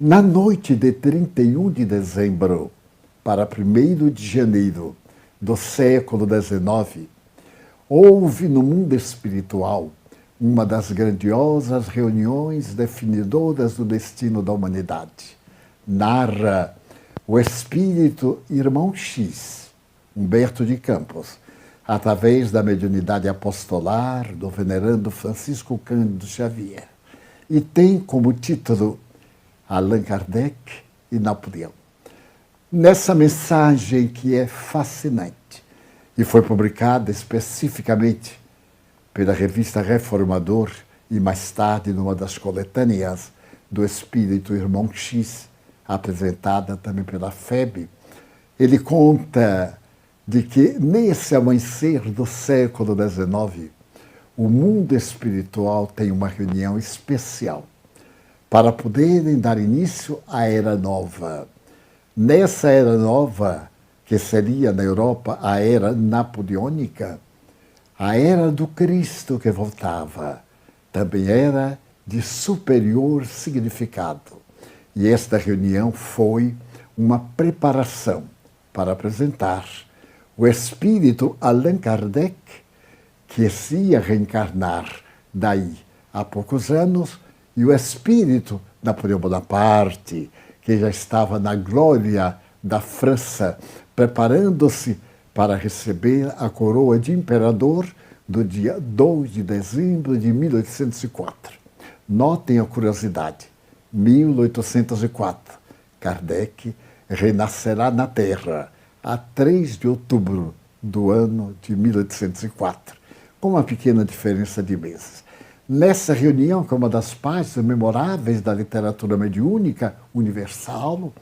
Na noite de 31 de dezembro para 1º de janeiro do século XIX, houve no mundo espiritual uma das grandiosas reuniões definidoras do destino da humanidade. Narra o espírito Irmão X, Humberto de Campos, através da mediunidade apostolar do venerando Francisco Cândido Xavier, e tem como título Allan Kardec e Napoleão. Nessa mensagem que é fascinante e foi publicada especificamente pela revista Reformador e mais tarde numa das coletâneas do Espírito Irmão X, apresentada também pela FEB, ele conta de que nesse amanhecer do século XIX, o mundo espiritual tem uma reunião especial para poderem dar início à Era Nova. Nessa Era Nova, que seria na Europa a Era Napoleônica, a Era do Cristo que voltava, também era de superior significado. E esta reunião foi uma preparação para apresentar o espírito Allan Kardec, que se ia reencarnar daí a poucos anos, e o espírito Napoleão Bonaparte, que já estava na glória da França, preparando-se para receber a coroa de imperador do dia 2 de dezembro de 1804. Notem a curiosidade, 1804, Kardec renascerá na Terra a 3 de outubro do ano de 1804, com uma pequena diferença de meses. Nessa reunião, que é uma das páginas memoráveis da literatura mediúnica universal,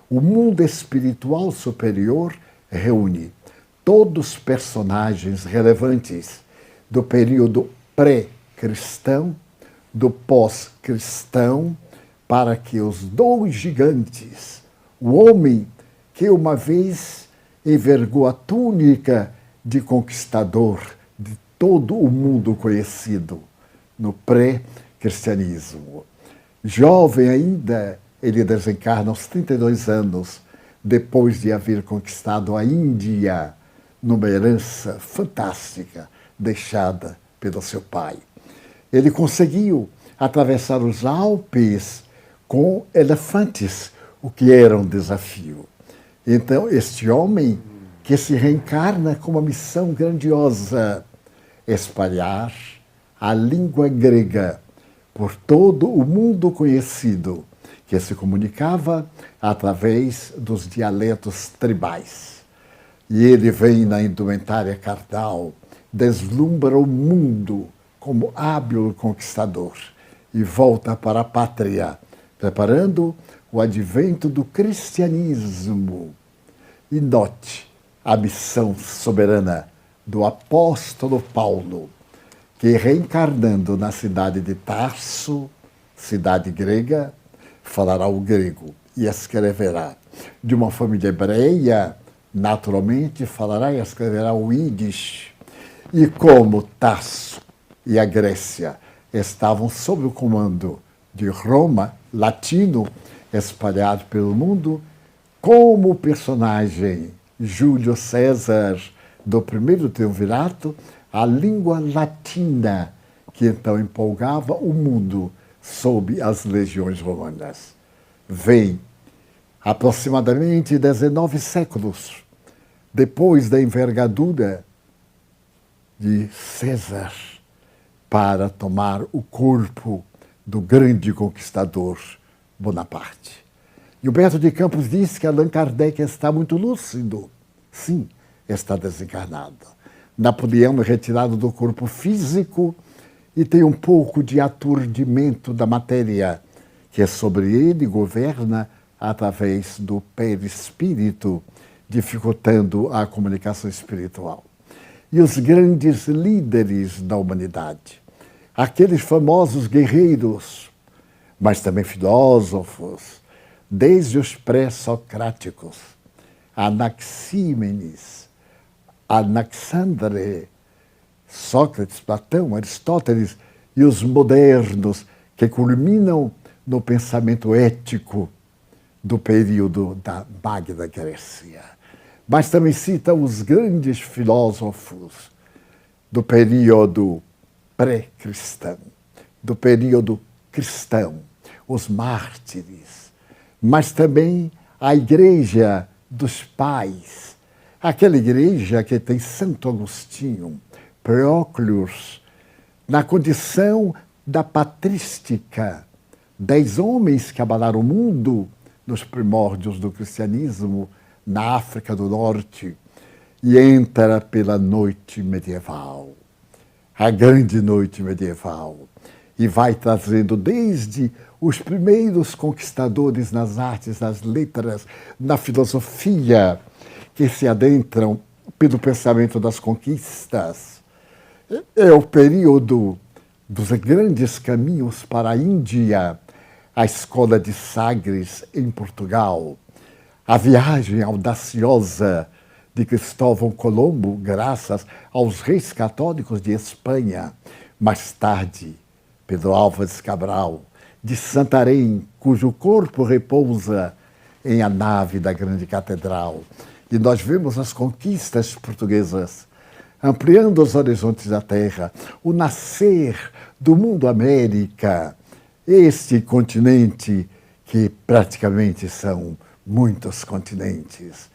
o mundo espiritual superior reúne todos os personagens relevantes do período pré-cristão, do pós-cristão, para que os dois gigantes, o homem que uma vez envergou a túnica de conquistador de todo o mundo conhecido no pré-cristianismo. Jovem ainda, ele desencarna aos 32 anos, depois de haver conquistado a Índia numa herança fantástica deixada pelo seu pai. Ele conseguiu atravessar os Alpes com elefantes, o que era um desafio. Então, este homem que se reencarna com uma missão grandiosa, espalhar a língua grega por todo o mundo conhecido, que se comunicava através dos dialetos tribais. E ele vem na indumentária carnal, deslumbra o mundo como hábil conquistador e volta para a pátria, preparando o advento do cristianismo. E note a missão soberana do apóstolo Paulo, que reencarnando na cidade de Tarso, cidade grega, falará o grego e escreverá. De uma família hebreia, naturalmente falará e escreverá o Yiddish. E como Tarso e a Grécia estavam sob o comando de Roma, latino, espalhado pelo mundo, como o personagem Júlio César do primeiro triunvirato, a língua latina, que então empolgava o mundo sob as legiões romanas. Vem aproximadamente 19 séculos depois da envergadura de César para tomar o corpo do grande conquistador Bonaparte. E Humberto de Campos diz que Allan Kardec está muito lúcido. Sim, está desencarnado. Napoleão é retirado do corpo físico e tem um pouco de aturdimento da matéria, que é sobre ele governa através do perispírito, dificultando a comunicação espiritual. E os grandes líderes da humanidade, aqueles famosos guerreiros, mas também filósofos, desde os pré-socráticos, Anaxímenes, Anaxandre, Sócrates, Platão, Aristóteles e os modernos que culminam no pensamento ético do período da Magna Grécia. Mas também cita os grandes filósofos do período pré-cristão, do período cristão, os mártires, mas também a igreja dos pais, aquela igreja que tem Santo Agostinho, Proclus, na condição da patrística, 10 homens que abalaram o mundo nos primórdios do cristianismo, na África do Norte, e entra pela noite medieval, a grande noite medieval, e vai trazendo desde os primeiros conquistadores nas artes, nas letras, na filosofia, que se adentram pelo pensamento das conquistas. É o período dos grandes caminhos para a Índia, a escola de Sagres em Portugal, a viagem audaciosa de Cristóvão Colombo, graças aos reis católicos de Espanha, mais tarde, Pedro Álvares Cabral, de Santarém, cujo corpo repousa em a nave da grande catedral. E nós vemos as conquistas portuguesas, ampliando os horizontes da terra, o nascer do mundo América, este continente que praticamente são muitos continentes.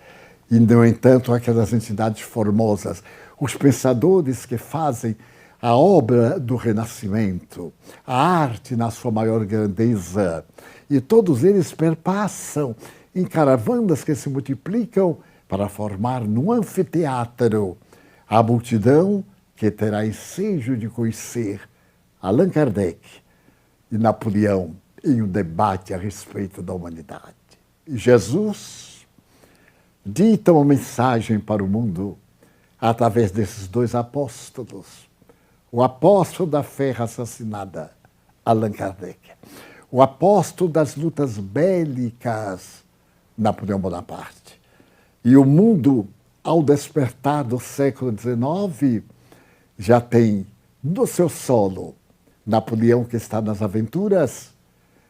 E, no entanto, aquelas entidades formosas, os pensadores que fazem a obra do Renascimento, a arte na sua maior grandeza, e todos eles perpassam em caravanas que se multiplicam para formar num anfiteatro a multidão que terá ensejo de conhecer Allan Kardec e Napoleão em um debate a respeito da humanidade. E Jesus dita uma mensagem para o mundo através desses dois apóstolos. O apóstolo da fé raciocinada, Allan Kardec. O apóstolo das lutas bélicas, Napoleão Bonaparte. E o mundo, ao despertar do século XIX, já tem no seu solo Napoleão, que está nas aventuras,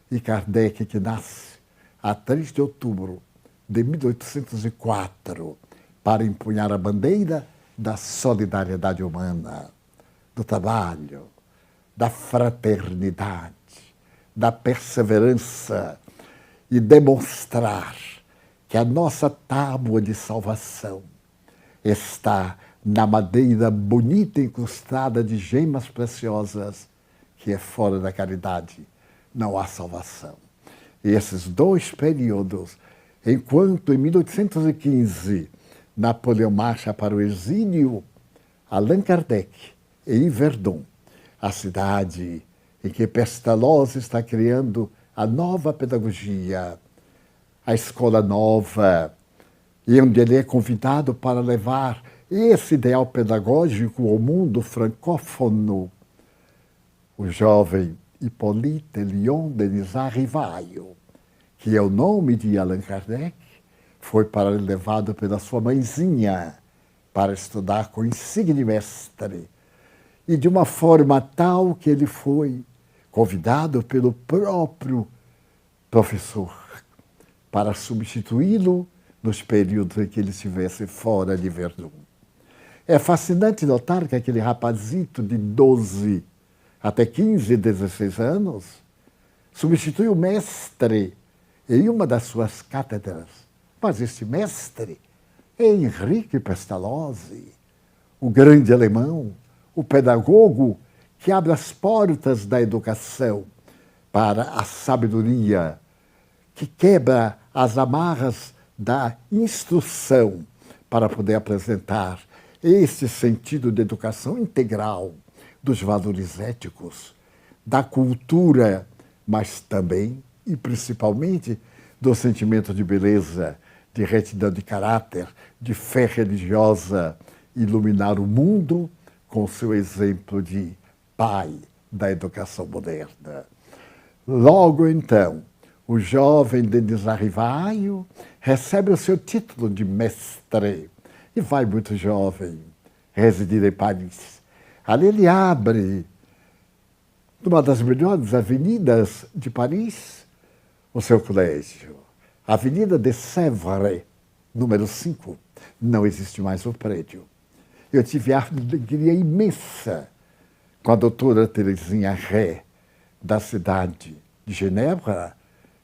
e Kardec, que nasce a 3 de outubro de 1804 para empunhar a bandeira da solidariedade humana, do trabalho, da fraternidade, da perseverança e demonstrar que a nossa tábua de salvação está na madeira bonita incrustada de gemas preciosas, que é fora da caridade, não há salvação. E esses dois períodos, enquanto em 1815 Napoleão marcha para o exílio, Allan Kardec, em Verdun, a cidade em que Pestalozzi está criando a nova pedagogia, a escola nova, e onde ele é convidado para levar esse ideal pedagógico ao mundo francófono. O jovem Hippolyte Léon Denisard Rivaio, que é o nome de Allan Kardec, foi para ele levado pela sua mãezinha para estudar com insigne mestre, e de uma forma tal que ele foi convidado pelo próprio professor para substituí-lo nos períodos em que ele estivesse fora de Verdun. É fascinante notar que aquele rapazito de 12 até 15, 16 anos substitui o mestre em uma das suas cátedras. Mas este mestre é Henrique Pestalozzi, o grande alemão, o pedagogo que abre as portas da educação para a sabedoria, que quebra as amarras da instrução para poder apresentar este sentido de educação integral dos valores éticos, da cultura, mas também e principalmente do sentimento de beleza, de retidão de caráter, de fé religiosa, iluminar o mundo com seu exemplo de pai da educação moderna. Logo então, o jovem Denisard Rivaio recebe o seu título de mestre e vai muito jovem residir em Paris. Ali ele abre numa das melhores avenidas de Paris, o seu colégio. Avenida de Sèvres, número 5. Não existe mais o prédio. Eu tive a alegria imensa com a doutora Terezinha Ré, da cidade de Genebra,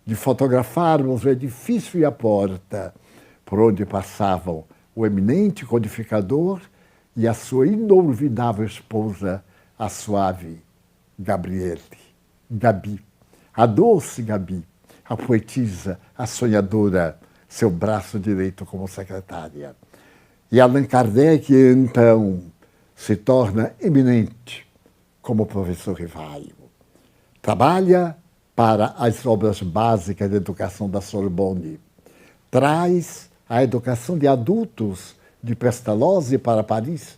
de fotografarmos o edifício e a porta por onde passavam o eminente codificador e a sua inolvidável esposa, a suave Gabi, a doce Gabi, a poetisa, a sonhadora, seu braço direito como secretária. E Allan Kardec, então, se torna eminente como professor Rivaio. Trabalha para as obras básicas da educação da Sorbonne. Traz a educação de adultos de Pestalozzi para Paris.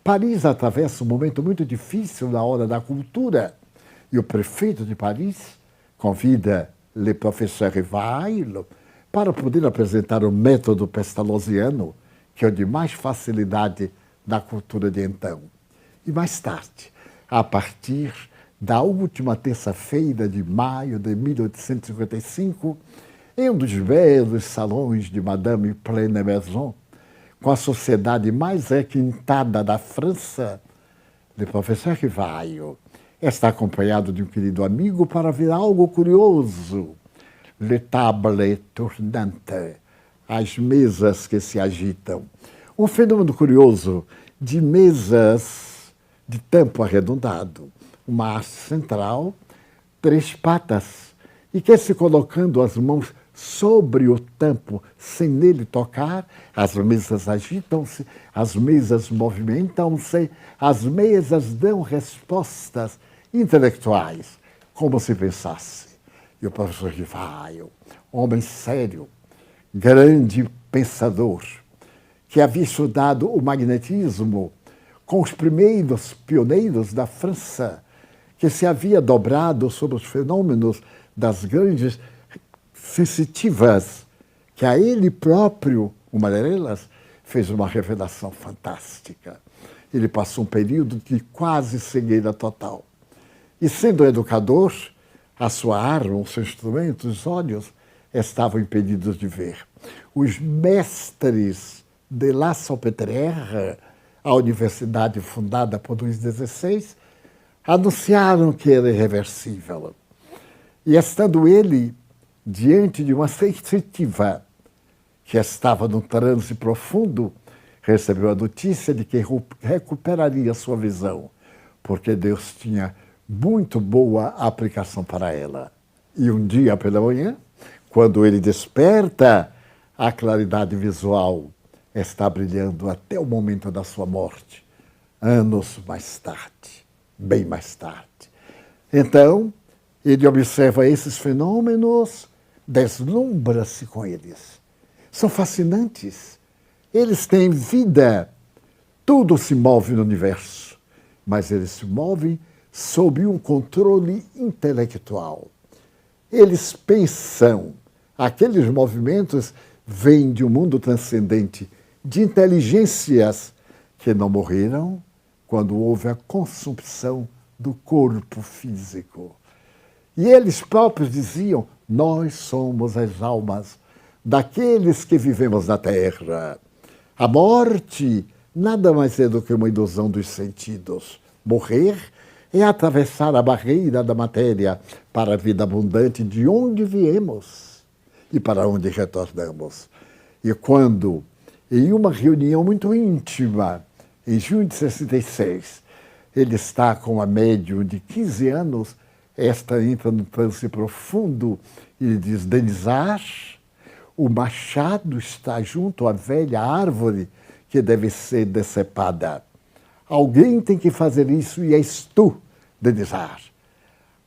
Paris atravessa um momento muito difícil na hora da cultura. E o prefeito de Paris convida le professeur Rivail para poder apresentar o método pestalozziano, que é o de mais facilidade na cultura de então. E mais tarde, a partir da última terça-feira de maio de 1855, em um dos belos salões de Madame Pleine Maison, com a sociedade mais requintada da França, o professor Rivaio está acompanhado de um querido amigo para ver algo curioso. Le table tournante, as mesas que se agitam. Um fenômeno curioso de mesas de tampo arredondado, uma haste central, 3 patas, e que se colocando as mãos sobre o tampo, sem nele tocar, as mesas agitam-se, as mesas movimentam-se, as mesas dão respostas intelectuais, como se pensasse. E o professor Rivaio, homem sério, grande pensador, que havia estudado o magnetismo com os primeiros pioneiros da França, que se havia dobrado sobre os fenômenos das grandes sensitivas, que a ele próprio, uma delas, fez uma revelação fantástica. Ele passou um período de quase cegueira total. E sendo educador, a sua arma, o seu instrumento, os olhos, estavam impedidos de ver. Os mestres de La Salpêtrière, a universidade fundada por Luís XVI, anunciaram que era irreversível. E estando ele diante de uma sensitiva que estava num transe profundo, recebeu a notícia de que recuperaria sua visão, porque Deus tinha muito boa aplicação para ela. E um dia pela manhã, quando ele desperta, a claridade visual está brilhando até o momento da sua morte, anos mais tarde, bem mais tarde. Então, ele observa esses fenômenos, deslumbra-se com eles. São fascinantes. Eles têm vida. Tudo se move no universo, mas eles se movem sob um controle intelectual. Eles pensam. Aqueles movimentos vêm de um mundo transcendente, de inteligências que não morreram quando houve a consumpção do corpo físico. E eles próprios diziam: nós somos as almas daqueles que vivemos na Terra. A morte nada mais é do que uma ilusão dos sentidos. Morrer é atravessar a barreira da matéria para a vida abundante de onde viemos e para onde retornamos. E quando, em uma reunião muito íntima, em junho de 66, ele está com a médium de 15 anos, esta entra num trance profundo e lhe diz: Denizar, o machado está junto à velha árvore que deve ser decepada. Alguém tem que fazer isso e és tu, Denizar,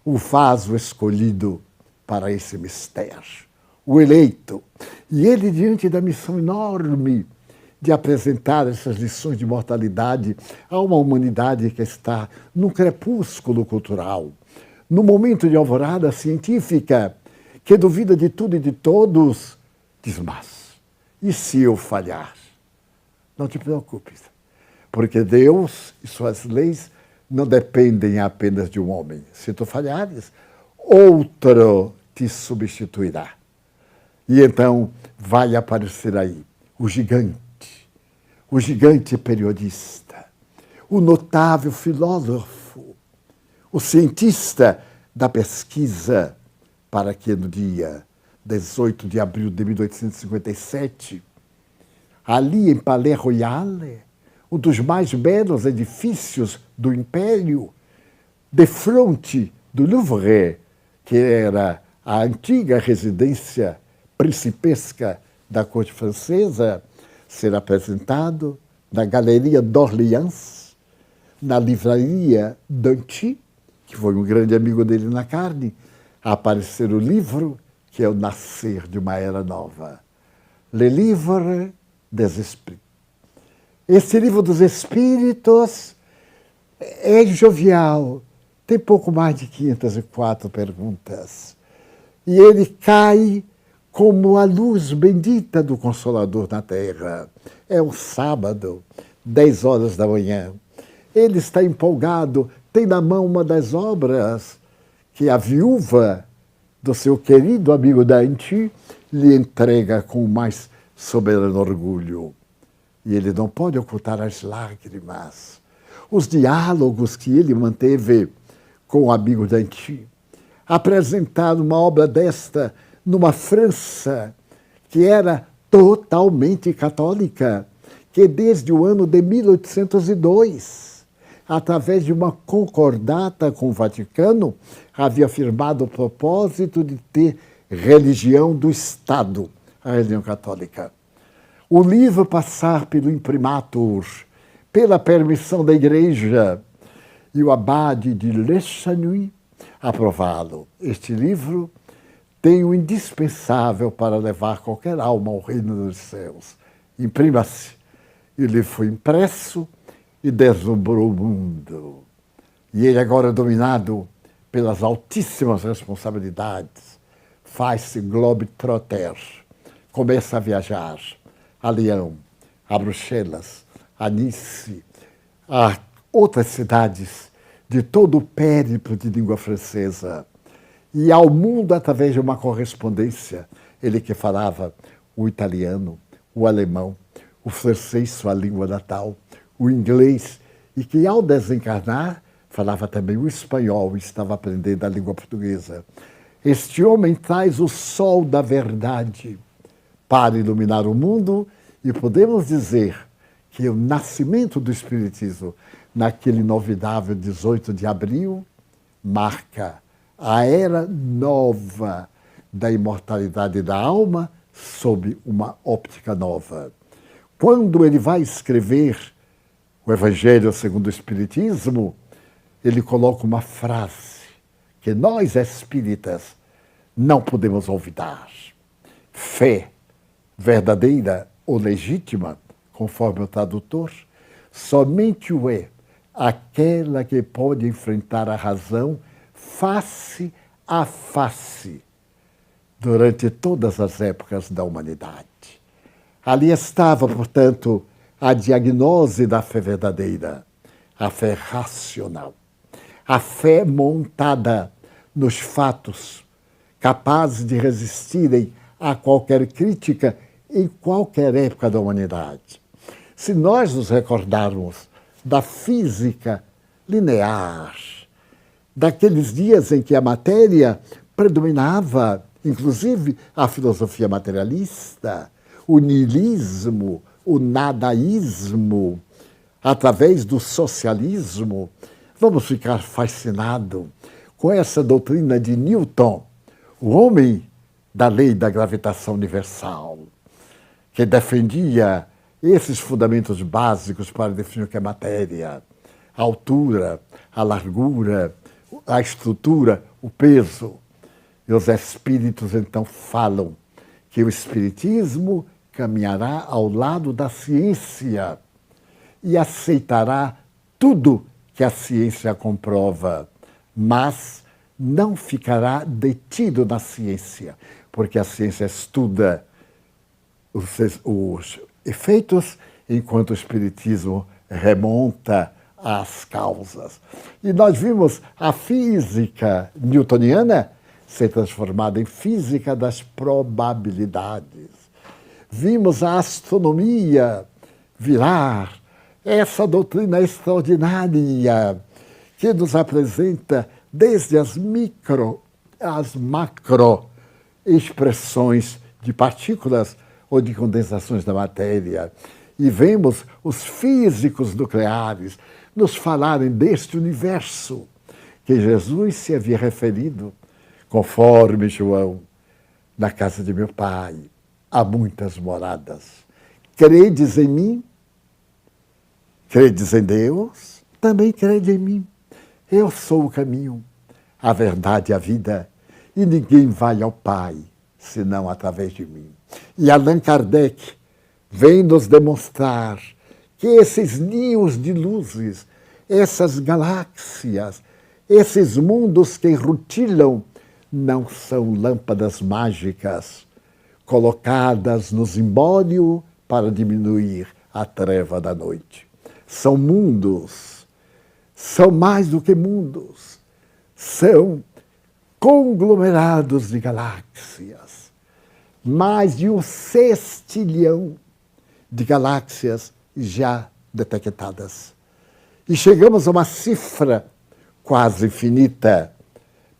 o vaso escolhido para esse mistério, o eleito. E ele, diante da missão enorme de apresentar essas lições de mortalidade a uma humanidade que está num crepúsculo cultural, no momento de alvorada científica, que duvida de tudo e de todos, diz: mas, e se eu falhar? Não te preocupes, porque Deus e suas leis não dependem apenas de um homem. Se tu falhares, outro te substituirá. E então vai aparecer aí o gigante periodista, o notável filósofo, o cientista da pesquisa, para que no dia 18 de abril de 1857, ali em Palais Royal, um dos mais belos edifícios do Império, defronte do Louvre, que era a antiga residência principesca da corte francesa, ser apresentado na Galeria d'Orléans, na livraria Danty, que foi um grande amigo dele na carne, a aparecer o livro que é o nascer de uma era nova. Le Livre des Esprits. Esse livro dos Espíritos é jovial, tem pouco mais de 504 perguntas. E ele cai como a luz bendita do Consolador na Terra. É um sábado, 10 horas da manhã. Ele está empolgado, tem na mão uma das obras que a viúva do seu querido amigo Danty lhe entrega com o mais soberano orgulho. E ele não pode ocultar as lágrimas. Os diálogos que ele manteve com o amigo Danty. Apresentar uma obra desta numa França que era totalmente católica, que desde o ano de 1802, através de uma concordata com o Vaticano, havia firmado o propósito de ter religião do Estado, a religião católica. O livro passar pelo imprimatur, pela permissão da Igreja, e o abade de Le Chanui aprová-lo. Este livro tem o indispensável para levar qualquer alma ao reino dos céus. Imprima-se. E o livro foi impresso e deslumbrou o mundo. E ele, agora dominado pelas altíssimas responsabilidades, faz-se globetrotter, começa a viajar a Lyon, a Bruxelas, a Nice, a outras cidades de todo o périplo de língua francesa, e ao mundo através de uma correspondência. Ele que falava o italiano, o alemão, o francês, sua língua natal, o inglês, e que ao desencarnar falava também o espanhol e estava aprendendo a língua portuguesa. Este homem traz o sol da verdade para iluminar o mundo, e podemos dizer que o nascimento do Espiritismo, naquele inovidável 18 de abril, marca a era nova da imortalidade da alma sob uma óptica nova. Quando ele vai escrever o Evangelho segundo o Espiritismo, ele coloca uma frase que nós espíritas não podemos olvidar. Fé verdadeira ou legítima, conforme o tradutor, somente o é aquela que pode enfrentar a razão face a face durante todas as épocas da humanidade. Ali estava, portanto, a diagnose da fé verdadeira, a fé racional, a fé montada nos fatos, capazes de resistirem a qualquer crítica em qualquer época da humanidade. Se nós nos recordarmos da física linear, daqueles dias em que a matéria predominava, inclusive a filosofia materialista, o niilismo, o nadaísmo, através do socialismo, vamos ficar fascinados com essa doutrina de Newton, o homem da lei da gravitação universal, que defendia esses fundamentos básicos para definir o que é matéria: a altura, a largura, a estrutura, o peso. E os espíritos então falam que o espiritismo caminhará ao lado da ciência e aceitará tudo que a ciência comprova, mas não ficará detido na ciência, porque a ciência estuda os efeitos, enquanto o espiritismo remonta as causas. E nós vimos a física newtoniana ser transformada em física das probabilidades. Vimos a astronomia virar essa doutrina extraordinária que nos apresenta desde as micro às macro expressões de partículas ou de condensações da matéria. E vemos os físicos nucleares nos falarem deste universo que Jesus se havia referido, conforme João, na casa de meu Pai há muitas moradas. Credes em mim? Credes em Deus? Também crede em mim. Eu sou o caminho, a verdade e a vida, e ninguém vai ao Pai senão através de mim. E Allan Kardec vem nos demonstrar que esses ninhos de luzes, essas galáxias, esses mundos que rutilam, não são lâmpadas mágicas colocadas no zimbório para diminuir a treva da noite. São mundos, são mais do que mundos, são conglomerados de galáxias, mais de 1 sextilhão de galáxias já detectadas. E chegamos a uma cifra quase infinita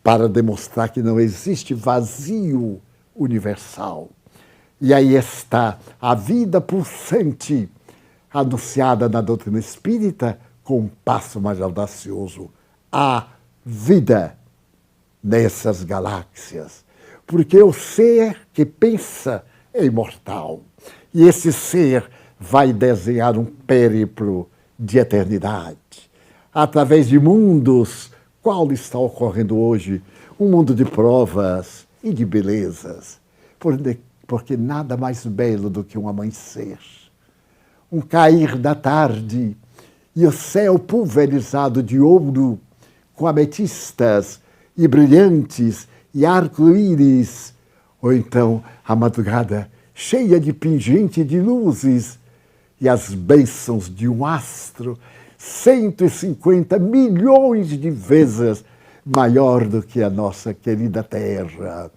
para demonstrar que não existe vazio universal. E aí está a vida pulsante anunciada na doutrina espírita com um passo mais audacioso. A vida nessas galáxias. Porque o ser que pensa é imortal. E esse ser vai desenhar um périplo de eternidade. Através de mundos, qual está ocorrendo hoje? Um mundo de provas e de belezas. Porque nada mais belo do que um amanhecer. Um cair da tarde e o céu pulverizado de ouro com ametistas e brilhantes e arco-íris, ou então a madrugada cheia de pingente de luzes e as bênçãos de um astro 150 milhões de vezes maior do que a nossa querida Terra,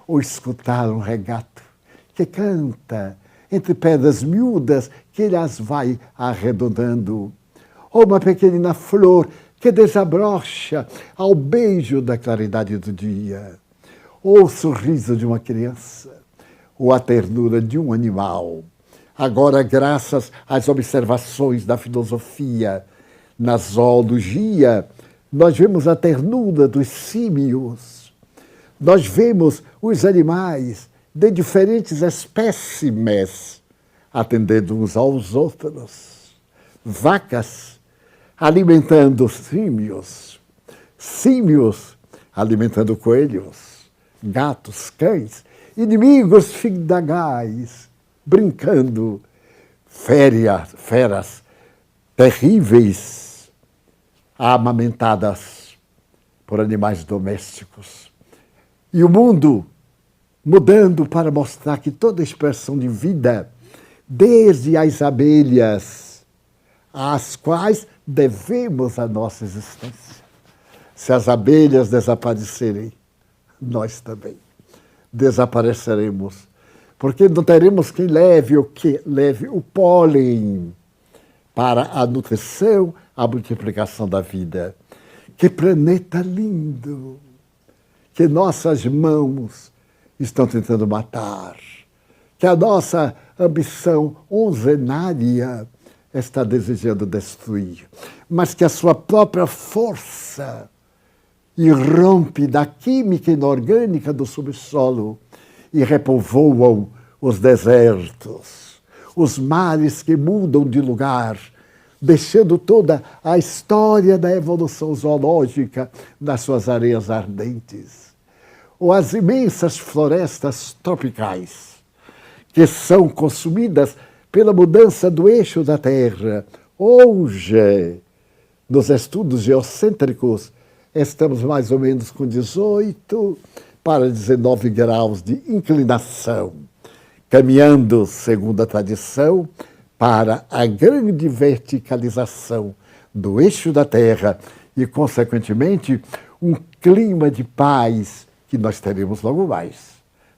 ou escutar um regato que canta entre pedras miúdas que as vai arredondando, ou uma pequenina flor que desabrocha ao beijo da claridade do dia, ou o sorriso de uma criança, ou a ternura de um animal. Agora, graças às observações da filosofia, na zoologia, nós vemos a ternura dos símios, nós vemos os animais de diferentes espécimes atendendo uns aos outros. Vacas alimentando símios, símios alimentando coelhos, gatos, cães, inimigos findagais, brincando, feras terríveis, amamentadas por animais domésticos. E o mundo mudando para mostrar que toda expressão de vida, desde as abelhas, às quais devemos a nossa existência. Se as abelhas desaparecerem, nós também desapareceremos, porque não teremos quem leve o quê? Leve o pólen para a nutrição, a multiplicação da vida. Que planeta lindo que nossas mãos estão tentando matar, que a nossa ambição onzenária está desejando destruir, mas que a sua própria força irrompe da química inorgânica do subsolo e repovoam os desertos, os mares que mudam de lugar, deixando toda a história da evolução zoológica nas suas areias ardentes, ou as imensas florestas tropicais, que são consumidas pela mudança do eixo da Terra. Hoje, nos estudos geocêntricos, estamos mais ou menos com 18 para 19 graus de inclinação, caminhando, segundo a tradição, para a grande verticalização do eixo da Terra e, consequentemente, um clima de paz que nós teremos logo mais,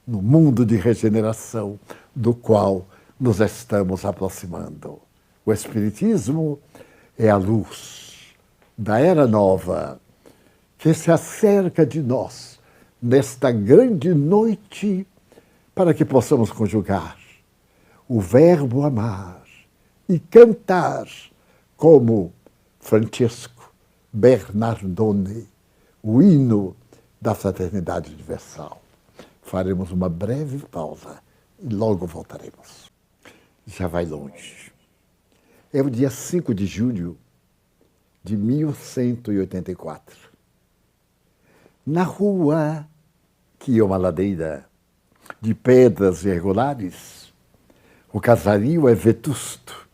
no mundo de regeneração do qual nos estamos aproximando. O Espiritismo é a luz da era nova que se acerca de nós nesta grande noite para que possamos conjugar o verbo amar e cantar como Francesco Bernardone, o hino da fraternidade universal. Faremos uma breve pausa e logo voltaremos. Já vai longe. É o dia 5 de julho de 1184. Na rua, que é uma ladeira de pedras irregulares, o casario é vetusto,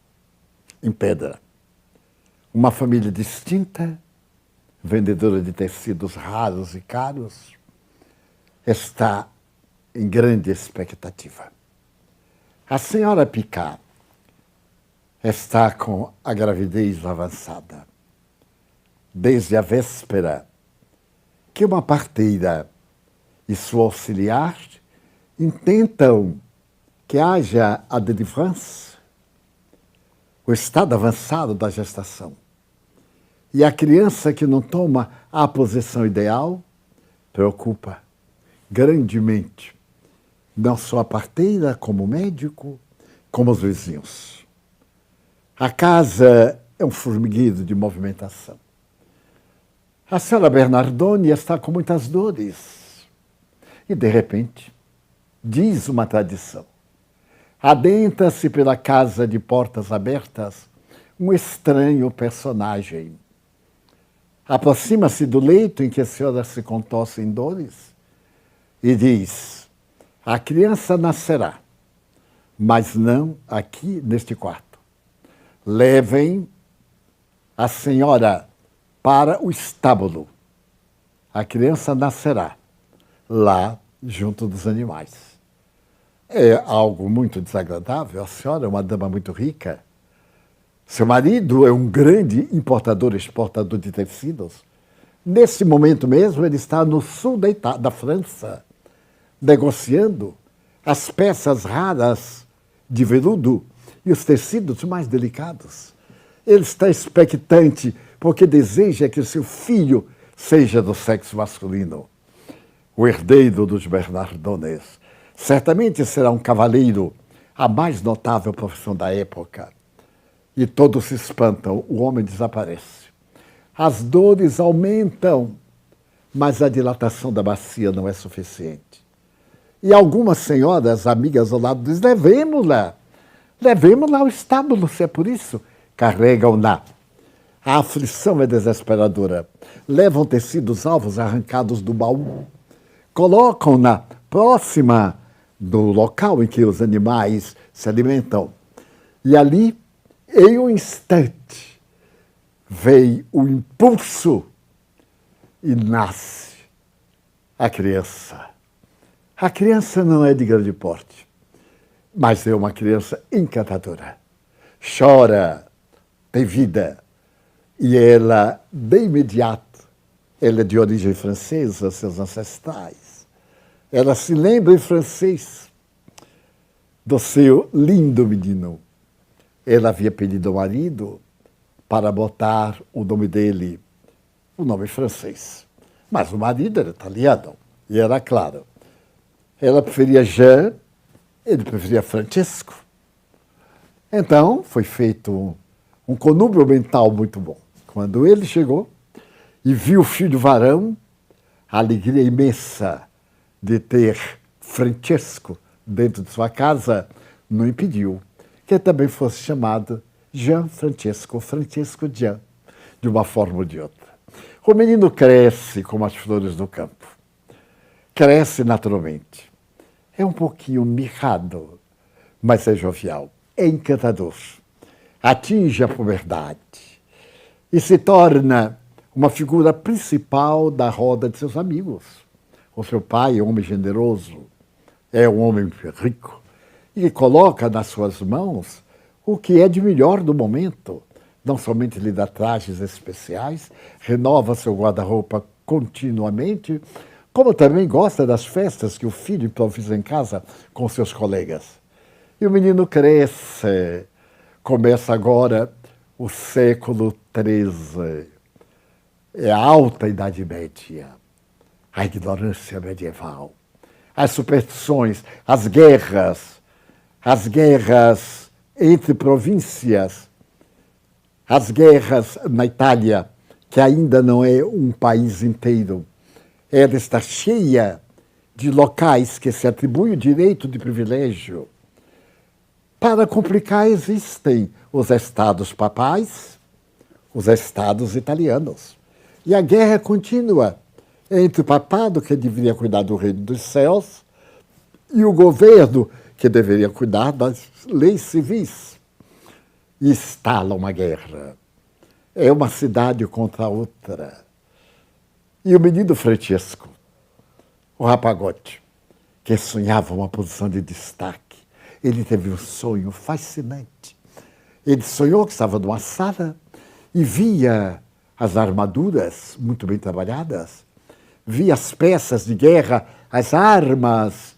em pedra. Uma família distinta, vendedora de tecidos raros e caros, está em grande expectativa. A senhora Picard está com a gravidez avançada. Desde a véspera, que uma parteira e sua auxiliar intentam que haja a delivrance, o estado avançado da gestação. E a criança que não toma a posição ideal preocupa grandemente não só a parteira, como o médico, como os vizinhos. A casa é um formigueiro de movimentação. A senhora Bernardone está com muitas dores. E, de repente, diz uma tradição, adentra-se pela casa de portas abertas um estranho personagem. Aproxima-se do leito em que a senhora se contorce em dores e diz, a criança nascerá, mas não aqui neste quarto. Levem a senhora para o estábulo. A criança nascerá lá junto dos animais. É algo muito desagradável. A senhora é uma dama muito rica. Seu marido é um grande importador e exportador de tecidos. Nesse momento mesmo, ele está no sul da França, negociando as peças raras de veludo e os tecidos mais delicados. Ele está expectante porque deseja que seu filho seja do sexo masculino. O herdeiro dos Bernardones certamente será um cavaleiro, a mais notável profissão da época. E todos se espantam, o homem desaparece. As dores aumentam, mas a dilatação da bacia não é suficiente. E algumas senhoras, amigas ao lado, dizem, levemos-la ao estábulo, se é por isso. Carregam-na. A aflição é desesperadora. Levam tecidos alvos arrancados do baú. Colocam-na próxima do local em que os animais se alimentam. E ali, em um instante, vem o impulso e nasce a criança. A criança não é de grande porte, mas é uma criança encantadora. Chora, tem vida. E ela, de imediato, ela é de origem francesa, seus ancestrais. Ela se lembra em francês do seu lindo menino. Ela havia pedido ao marido para botar o nome dele, o nome francês. Mas o marido era italiano, e era claro. Ela preferia Jean, ele preferia Francesco. Então, foi feito um conúbio mental muito bom. Quando ele chegou e viu o filho varão, a alegria imensa de ter Francesco dentro de sua casa não impediu que também fosse chamado Jean Francesco, Francesco Jean, de uma forma ou de outra. O menino cresce como as flores do campo. Cresce naturalmente. É um pouquinho mirrado, mas é jovial, é encantador. Atinge a puberdade e se torna uma figura principal da roda de seus amigos. O seu pai é um homem generoso, é um homem rico, e coloca nas suas mãos o que é de melhor do momento, não somente lhe dá trajes especiais, renova seu guarda-roupa continuamente, como também gosta das festas que o filho improvisa em casa com seus colegas. E o menino cresce, começa agora o século XIII, é a alta Idade Média, a ignorância medieval, as superstições, as guerras entre províncias, as guerras na Itália, que ainda não é um país inteiro. Ela está cheia de locais que se atribuem o direito de privilégio. Para complicar, existem os estados papais, os estados italianos. E a guerra continua entre o papado, que deveria cuidar do reino dos céus, e o governo, que deveria cuidar das leis civis. E instala uma guerra. É uma cidade contra a outra. E o menino Francesco, o rapagote, que sonhava uma posição de destaque, ele teve um sonho fascinante. Ele sonhou que estava numa sala e via as armaduras muito bem trabalhadas, via as peças de guerra, as armas.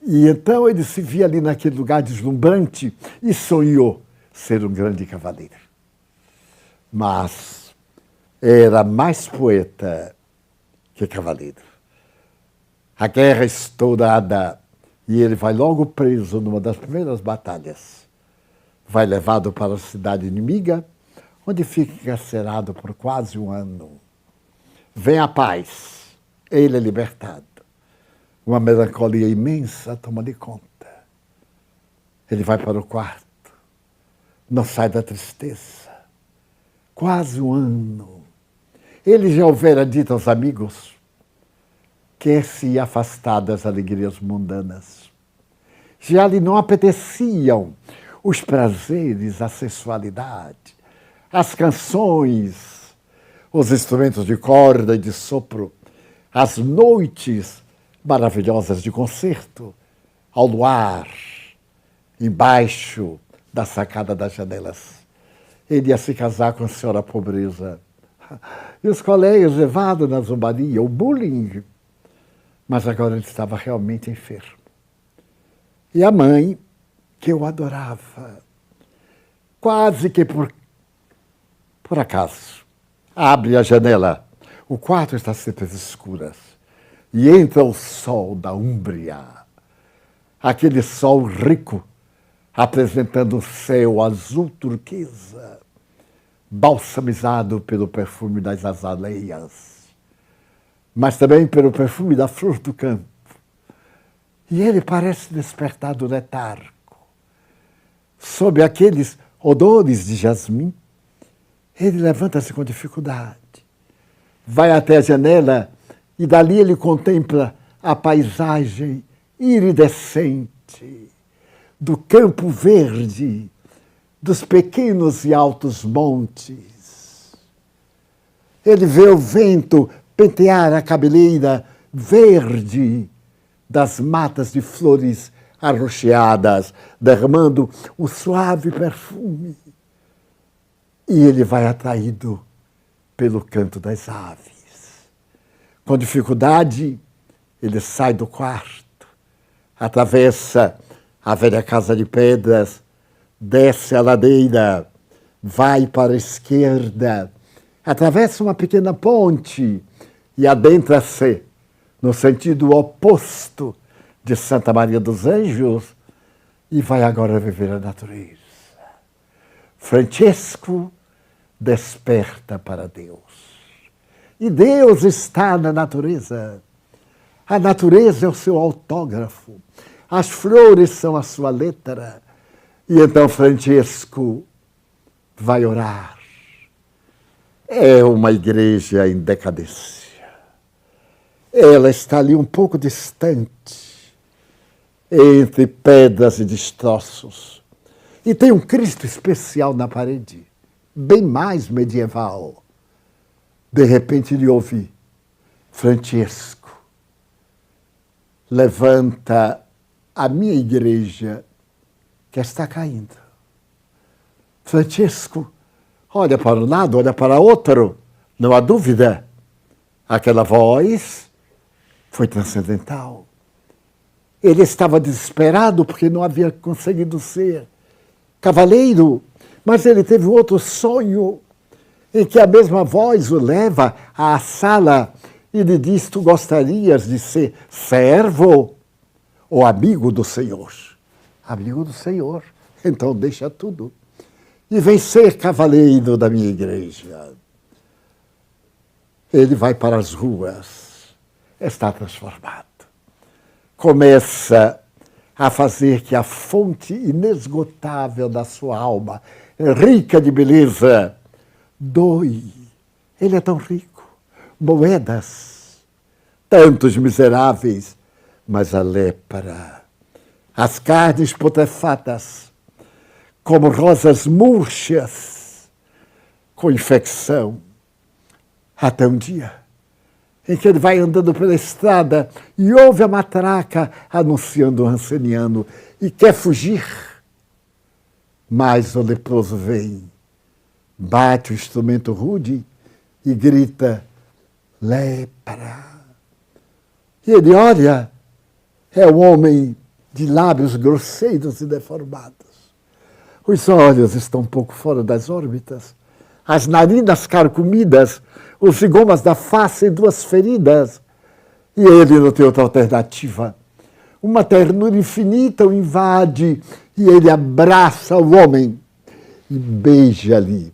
E então ele se via ali naquele lugar deslumbrante e sonhou ser um grande cavaleiro. Mas era mais poeta que cavaleiro. A guerra estourada e ele vai logo preso numa das primeiras batalhas. Vai levado para a cidade inimiga, onde fica encarcerado por quase um ano. Vem a paz, ele é libertado. Uma melancolia imensa toma-lhe conta. Ele vai para o quarto, não sai da tristeza. Quase um ano. Ele já houvera dito aos amigos que se ia afastar das alegrias mundanas. Já lhe não apeteciam os prazeres, a sensualidade, as canções, os instrumentos de corda e de sopro, as noites maravilhosas de concerto, ao luar, embaixo da sacada das janelas. Ele ia se casar com a senhora pobreza. E os colegas levados na zombaria, o bullying. Mas agora ele estava realmente enfermo. E a mãe, que eu adorava, quase que por acaso, abre a janela. O quarto está sempre às escuras. E entra o sol da Úmbria, aquele sol rico, apresentando o céu azul turquesa, balsamizado pelo perfume das azaleias, mas também pelo perfume da flor do campo. E ele parece despertar do letargo. Sob aqueles odores de jasmim, ele levanta-se com dificuldade, vai até a janela e dali ele contempla a paisagem iridescente do campo verde, dos pequenos e altos montes. Ele vê o vento pentear a cabeleira verde das matas de flores arroxeadas, derramando um suave perfume. E ele vai atraído pelo canto das aves. Com dificuldade, ele sai do quarto, atravessa a velha casa de pedras, desce a ladeira, vai para a esquerda, atravessa uma pequena ponte e adentra-se no sentido oposto de Santa Maria dos Anjos e vai agora viver a natureza. Francesco desperta para Deus. E Deus está na natureza. A natureza é o seu autógrafo. As flores são a sua letra. E então Francesco vai orar. É uma igreja em decadência. Ela está ali um pouco distante, entre pedras e destroços. E tem um Cristo especial na parede, bem mais medieval. De repente ele ouve: Francesco, levanta a minha igreja que está caindo. Francesco, Olha para um lado, olha para outro, não há dúvida. Aquela voz foi transcendental. Ele estava desesperado porque não havia conseguido ser cavaleiro, mas ele teve outro sonho em que a mesma voz o leva à sala e lhe diz: tu gostarias de ser servo ou amigo do Senhor? Amigo do Senhor. Então deixa tudo e vem ser cavaleiro da minha igreja. Ele vai para as ruas, está transformado. Começa a fazer que a fonte inesgotável da sua alma, rica de beleza, doe. Ele é tão rico. Moedas, tantos miseráveis, mas a lepra, as carnes putrefatas, como rosas murchas, com infecção, até um dia em que ele vai andando pela estrada e ouve a matraca anunciando o ranceniano e quer fugir. Mas o leproso vem, bate o instrumento rude e grita: lepra. E ele olha, é um homem de lábios grosseiros e deformados. Os olhos estão um pouco fora das órbitas, as narinas carcomidas, os zigomas da face e duas feridas. E ele não tem outra alternativa. Uma ternura infinita o invade e ele abraça o homem e beija-lhe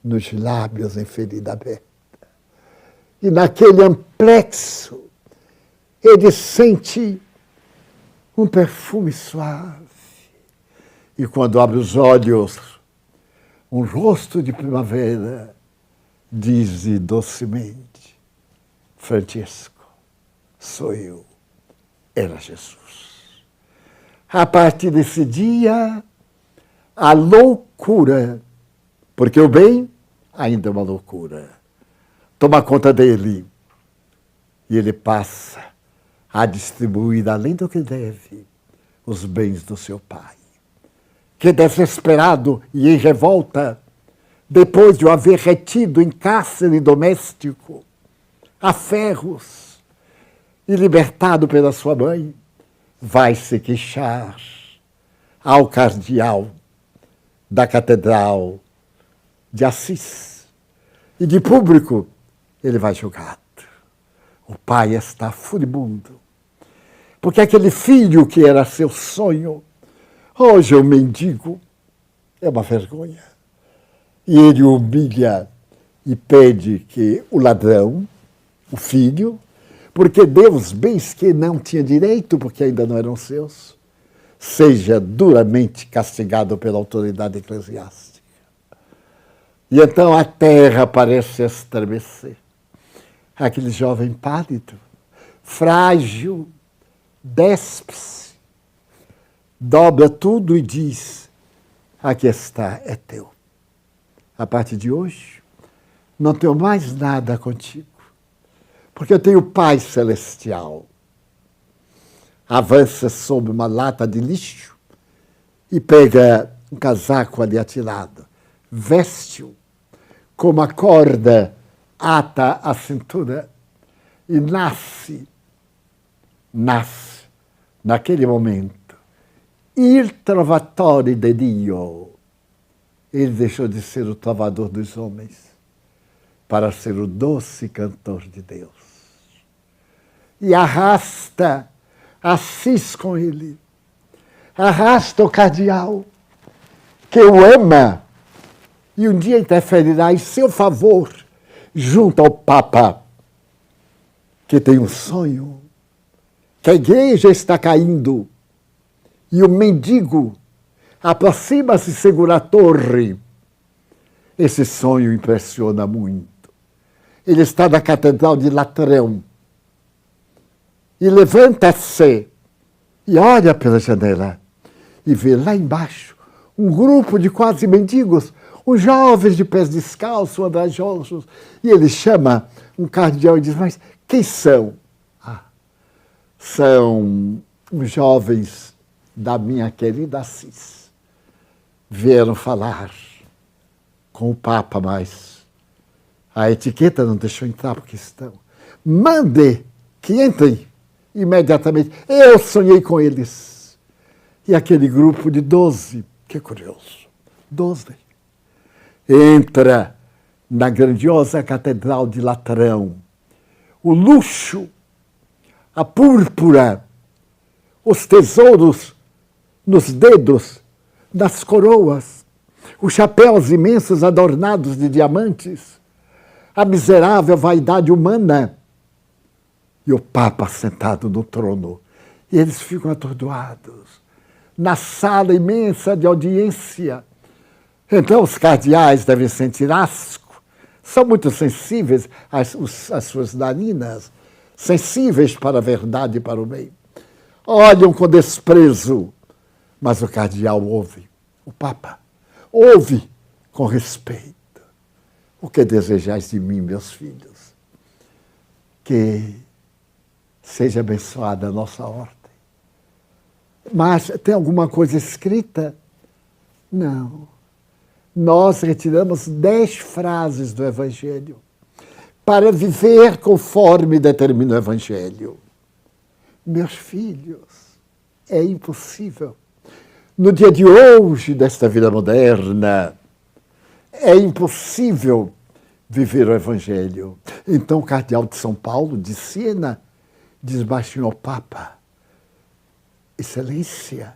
nos lábios em ferida aberta. E naquele amplexo ele sente um perfume suave. E quando abre os olhos, um rosto de primavera diz docemente: Francisco, sou eu. Era Jesus. A partir desse dia, a loucura, porque o bem ainda é uma loucura, toma conta dele. E ele passa a distribuir, além do que deve, os bens do seu pai, que, desesperado e em revolta, depois de o haver retido em cárcere doméstico, a ferros, e libertado pela sua mãe, vai se queixar ao cardeal da Catedral de Assis. E de público ele vai julgado. O pai está furibundo, porque aquele filho que era seu sonho, hoje é um mendigo, é uma vergonha. E ele humilha e pede que o ladrão, o filho, porque deu os bens que não tinha direito, porque ainda não eram seus, seja duramente castigado pela autoridade eclesiástica. E então a terra parece estremecer. Aquele jovem pálido, frágil, despe-se, dobra tudo e diz: aqui está, é teu. A partir de hoje, não tenho mais nada contigo, porque eu tenho o Pai Celestial. Avança sobre uma lata de lixo e pega um casaco ali atirado, veste-o com uma corda, ata a cintura e nasce naquele momento, il trovatore de Dio. Ele deixou de ser o trovador dos homens para ser o doce cantor de Deus. E arrasta Assis com ele, arrasta o cardeal, que o ama e um dia interferirá em seu favor junto ao Papa, que tem um sonho, que a igreja está caindo e o mendigo aproxima-se e segura a torre. Esse sonho impressiona muito. Ele está na Catedral de Latrão e levanta-se e olha pela janela e vê lá embaixo um grupo de quase mendigos, uns jovens de pés descalços, andrajosos, e ele chama um cardeal e diz: mas quem são? São os jovens da minha querida Assis. Vieram falar com o Papa, mas a etiqueta não deixou entrar porque estão. Mande que entrem imediatamente. Eu sonhei com eles. E aquele grupo de 12, que curioso, 12, entra na grandiosa Catedral de Latrão. O luxo, a púrpura, os tesouros nos dedos, nas coroas, os chapéus imensos adornados de diamantes, a miserável vaidade humana e o Papa sentado no trono. E eles ficam atordoados na sala imensa de audiência. Então os cardeais devem sentir asco, são muito sensíveis às suas narinas, sensíveis para a verdade e para o bem. Olham com desprezo, mas o cardeal ouve, o Papa ouve com respeito. O que desejais de mim, meus filhos? Que seja abençoada a nossa ordem. Mas tem alguma coisa escrita? Não. Nós retiramos 10 frases do Evangelho para viver conforme determina o Evangelho. Meus filhos, é impossível. No dia de hoje, desta vida moderna, é impossível viver o Evangelho. Então o cardeal de São Paulo, de Siena, diz baixinho ao Papa: Excelência,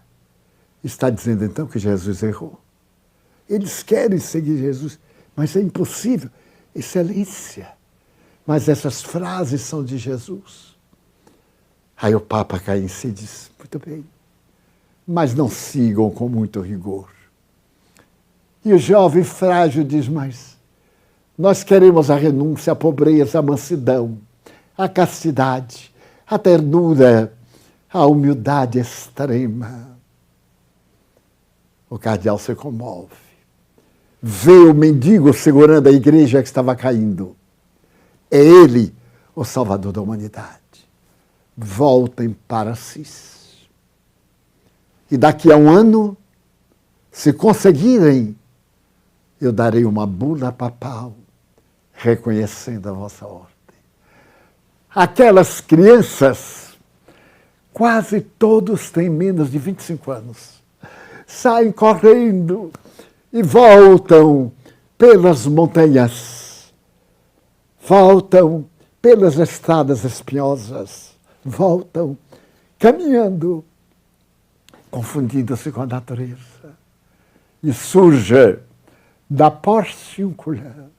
está dizendo então que Jesus errou. Eles querem seguir Jesus, mas é impossível. Excelência, mas essas frases são de Jesus. Aí o Papa cai em si e diz: muito bem, mas não sigam com muito rigor. E o jovem frágil diz: mas nós queremos a renúncia, a pobreza, a mansidão, a castidade, a ternura, a humildade extrema. O cardeal se comove. Vê o mendigo segurando a igreja que estava caindo. É ele o salvador da humanidade. Voltem para Assis. E daqui a um ano, se conseguirem, eu darei uma bula papal reconhecendo a vossa ordem. Aquelas crianças, quase todos têm menos de 25 anos, saem correndo e voltam pelas montanhas, voltam pelas estradas espinhosas, voltam caminhando, confundindo-se com a natureza. E surge da porciúncula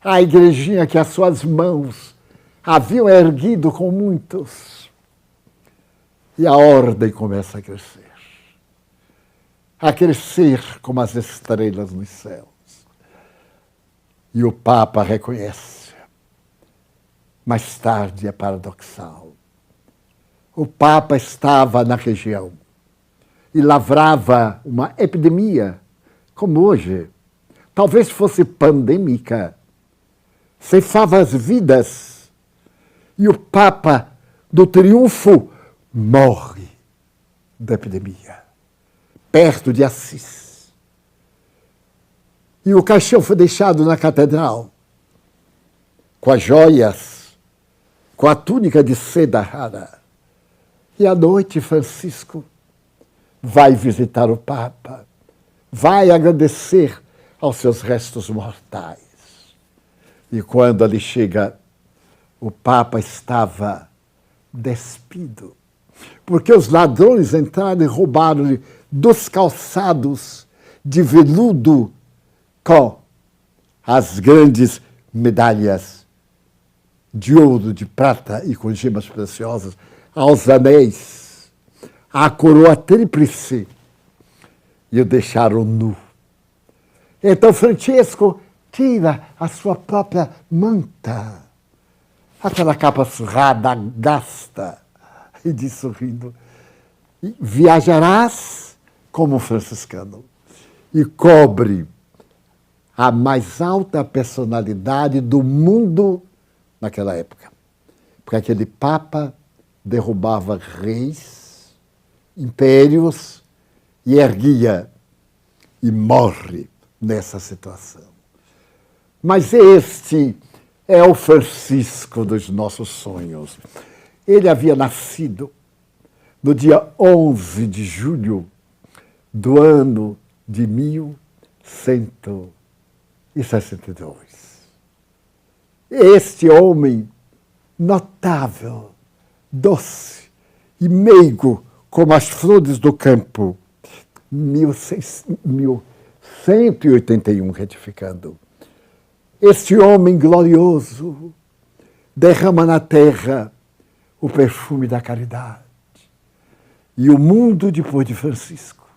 a igrejinha que as suas mãos haviam erguido com muitos. E a ordem começa a crescer como as estrelas nos céus. E o Papa reconhece. Mais tarde é paradoxal. O Papa estava na região e lavrava uma epidemia, como hoje, talvez fosse pandêmica, ceifava as vidas, e o Papa do triunfo morre da epidemia, perto de Assis. E o caixão foi deixado na catedral, com as joias, com a túnica de seda rara. E à noite, Francisco vai visitar o Papa, vai agradecer aos seus restos mortais. E quando ali chega, o Papa estava despido, porque os ladrões entraram e roubaram-lhe dos calçados de veludo com as grandes medalhas de ouro, de prata e com gemas preciosas, aos anéis, a coroa tríplice, e o deixaram nu. Então Francesco tira a sua própria manta, aquela capa surrada, gasta, e diz sorrindo: viajarás como um franciscano. E cobre a mais alta personalidade do mundo naquela época. Porque aquele Papa derrubava reis, impérios, e erguia, e morre nessa situação. Mas este é o Francisco dos nossos sonhos. Ele havia nascido no dia 11 de julho do ano de 1162. Este homem notável, doce e meigo como as flores do campo, 1181, retificando. Este homem glorioso derrama na terra o perfume da caridade. E o mundo, depois de Francisco,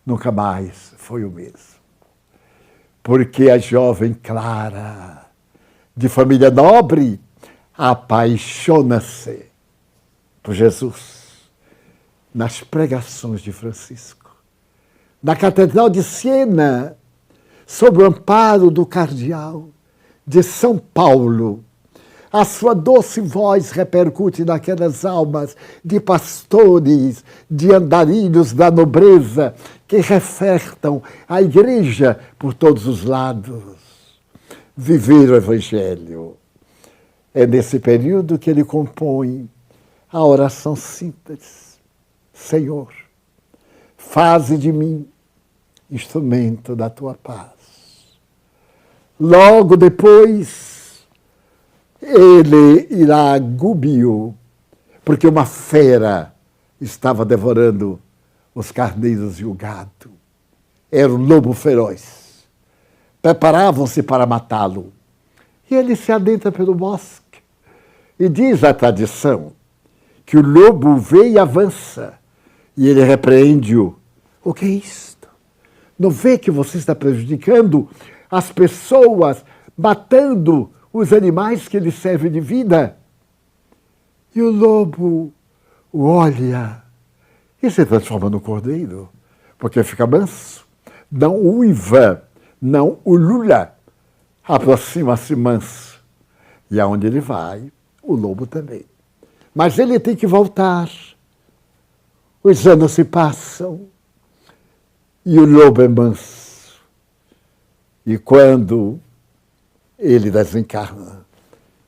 nunca mais foi o mesmo. Porque a jovem Clara, de família nobre, apaixona-se por Jesus nas pregações de Francisco. Na Catedral de Siena, sob o amparo do cardeal de São Paulo, a sua doce voz repercute naquelas almas de pastores, de andarilhos da nobreza que refertam a igreja por todos os lados. Viver o Evangelho. É nesse período que ele compõe a oração simples. Senhor, faze de mim instrumento da tua paz. Logo depois, ele irá a Gubbio, porque uma fera estava devorando os carneiros e o gado. Era um lobo feroz. Preparavam-se para matá-lo. E ele se adentra pelo bosque. E diz a tradição que o lobo vê e avança. E ele repreende-o. O que é isto? Não vê que você está prejudicando as pessoas, matando os animais que lhe servem de vida? E o lobo o olha e se transforma no cordeiro, porque fica manso, não uiva, não ulula, aproxima-se manso. E aonde ele vai, o lobo também. Mas ele tem que voltar. Os anos se passam e o lobo é manso. E quando ele desencarna,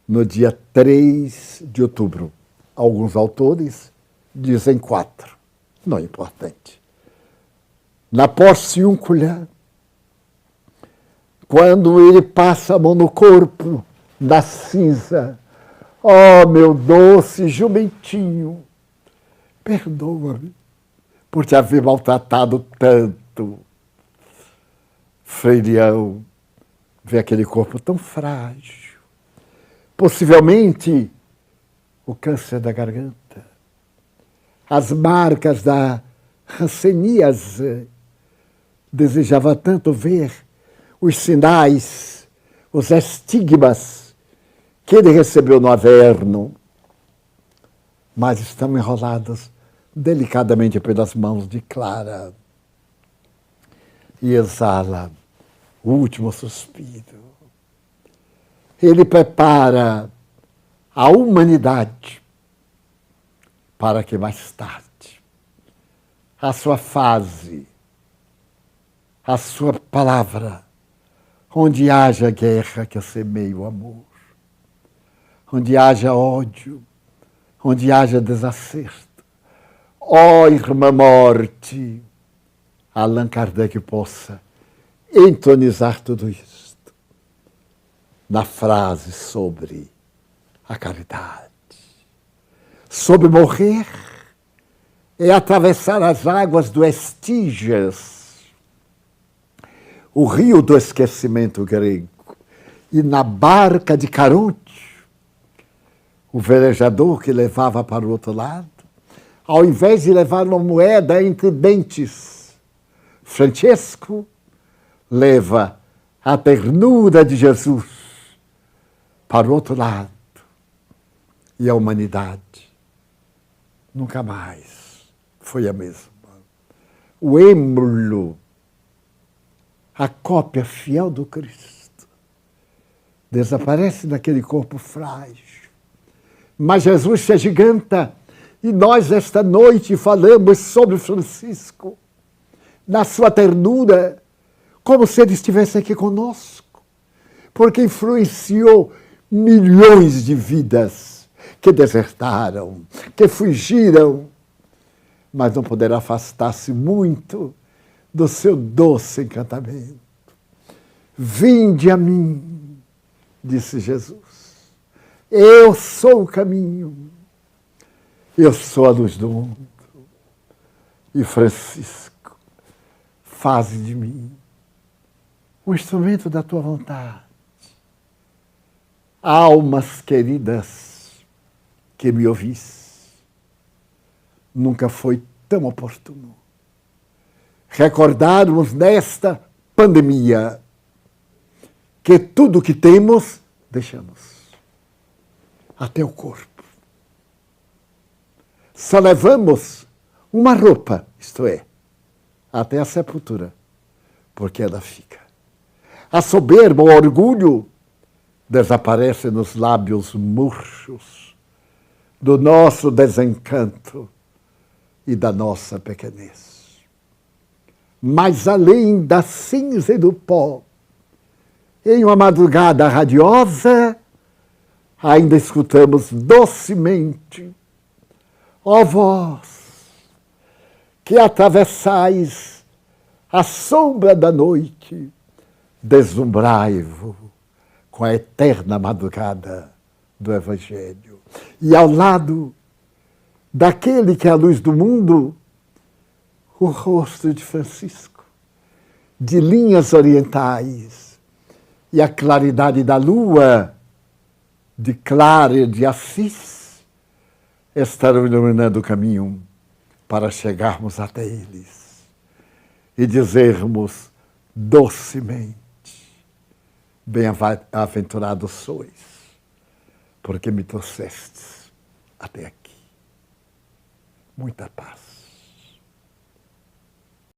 no dia 3 de outubro, alguns autores dizem 4, não é importante. Na porciúncula, quando ele passa a mão no corpo, na cinza, oh, meu doce jumentinho, perdoa-me por te haver maltratado tanto. Freirião vê aquele corpo tão frágil, possivelmente o câncer da garganta, as marcas da hanseníase. Desejava tanto ver os sinais, os estigmas que ele recebeu no Averno, mas estão enrolados delicadamente pelas mãos de Clara. E exala o último suspiro. Ele prepara a humanidade para que mais tarde a sua fase, a sua palavra, onde haja guerra, que eu semeie o amor, onde haja ódio, onde haja desacerto. Ó irmã morte, Allan Kardec possa entronizar tudo isto na frase sobre a caridade. Sobre morrer é atravessar as águas do Estígias, o rio do esquecimento grego, e na barca de Caronte, o velejador que levava para o outro lado, ao invés de levar uma moeda entre dentes, Francesco leva a ternura de Jesus para o outro lado. E a humanidade nunca mais foi a mesma. O êmulo, a cópia fiel do Cristo, desaparece daquele corpo frágil. Mas Jesus se agiganta e nós esta noite falamos sobre Francisco, na sua ternura, como se ele estivesse aqui conosco, porque influenciou milhões de vidas que desertaram, que fugiram, mas não poderá afastar-se muito do seu doce encantamento. Vinde a mim, disse Jesus. Eu sou o caminho, eu sou a luz do mundo. E Francisco, faze de mim um instrumento da tua vontade. Almas queridas que me ouvis, nunca foi tão oportuno recordarmos nesta pandemia que tudo que temos, deixamos. Até o corpo. Só levamos uma roupa, isto é, até a sepultura, porque ela fica. A soberba, o orgulho, desaparece nos lábios murchos do nosso desencanto e da nossa pequenez. Mas além da cinza e do pó, em uma madrugada radiosa, ainda escutamos docemente: ó vós, que atravessais a sombra da noite, deslumbrai-vos com a eterna madrugada do Evangelho. E ao lado daquele que é a luz do mundo, o rosto de Francisco, de linhas orientais, e a claridade da lua, de Clara de Assis, estarão iluminando o caminho para chegarmos até eles e dizermos docemente: bem-aventurados sois, porque me trouxestes até aqui. Muita paz.